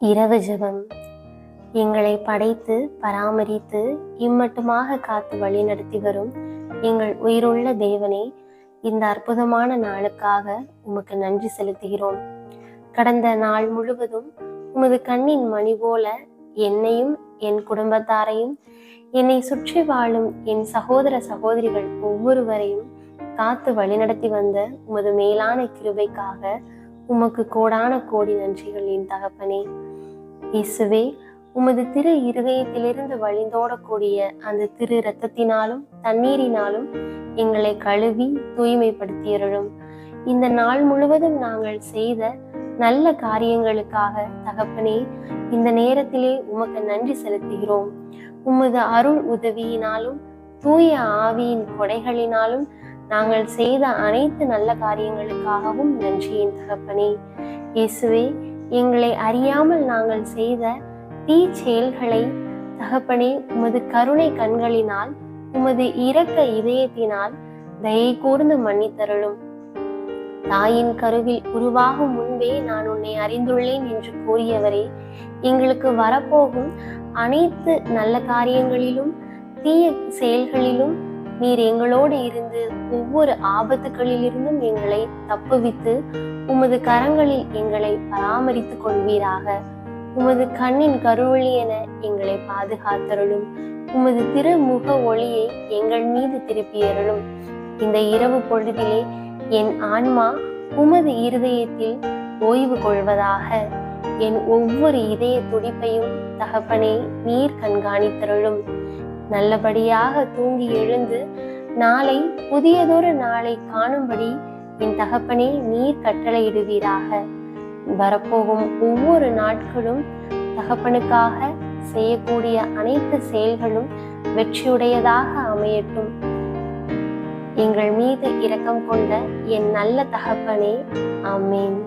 இரவு ஜெபம். எங்களை படைத்து பராமரித்து இம்மட்டுமாக காத்து வழிநடத்தி வரும் எங்கள் உயிருள்ள தேவனே, இந்த அற்புதமான நாளுக்காக உமக்கு நன்றி செலுத்துகிறோம். கடந்த நாள் முழுவதும் உமது கண்ணின் மணி போல என்னையும் என் குடும்பத்தாரையும் என்னை சுற்றி வாழும் என் சகோதர சகோதரிகள் ஒவ்வொருவரையும் காத்து வழிநடத்தி வந்த உமது மேலான கிருபைக்காக உமக்கு கோடான கோடி நன்றிகள் என் தகப்பனே. இயேசுவே, உமது திரு இருதயத்திலிருந்து வழிந்தோடக்கூடிய அந்த திரு இரத்தத்தினாலும் தண்ணீரினாலும் எங்களை கழுவி தூய்மைப்படுத்தியருளும். இந்த நாள் முழுவதும் நாங்கள் செய்த நல்ல காரியங்களுக்காக தகப்பனே, இந்த நேரத்திலே உமக்கு நன்றி செலுத்துகிறோம். உமது அருள் உதவியினாலும் தூய ஆவியின் கொடைகளினாலும் நாங்கள் செய்த அனைத்து நல்ல காரியங்களுக்காகவும் நன்றியின் தகப்பனே. இயேசுவே, எங்களை அறியாமல் நாங்கள் செய்த தீ செயல்களை தகப்பனே உமது கருணை கண்களினால் உமது இரக்க இதயத்தினால் தயை கூர்ந்து மன்னித்தருளும். தாயின் கருவில் உருவாகும் முன்பே நான் உன்னை அறிந்துள்ளேன் என்று கூறியவரே, எங்களுக்கு வரப்போகும் அனைத்து நல்ல காரியங்களிலும் தீய செயல்களிலும் நீர் எங்களோடு இருந்து ஒவ்வொரு ஆபத்துகளிலிருந்தும் எங்களை தப்புவித்து உமது கரங்களில் எங்களை பராமரித்துக் கொள்வீராக. உமது கண்ணின் கருவொளி என எங்களை பாதுகாத்தருளும். உமது திருமுக ஒளியை எங்கள் மீது திருப்பியருளும். இந்த இரவு பொழுதிலே என் ஆன்மா உமது இருதயத்தில் ஓய்வு கொள்வதாக. என் ஒவ்வொரு இதய துடிப்பையும் தகப்பனே நீர் கண்காணித்தருளும். நல்லபடியாக தூங்கி எழுந்து நாளை புதியதொரு நாளை காணும்படி என் தகப்பனே நீர் கட்டளையிடுவீராக. வரப்போகும் ஒவ்வொரு நாட்களும் தகப்பனுக்காக செய்யக்கூடிய அனைத்து செயல்களும் வெற்றியுடையதாக அமையட்டும். எங்கள் மீது இரக்கம் கொண்ட என் நல்ல தகப்பனே, ஆமேன்.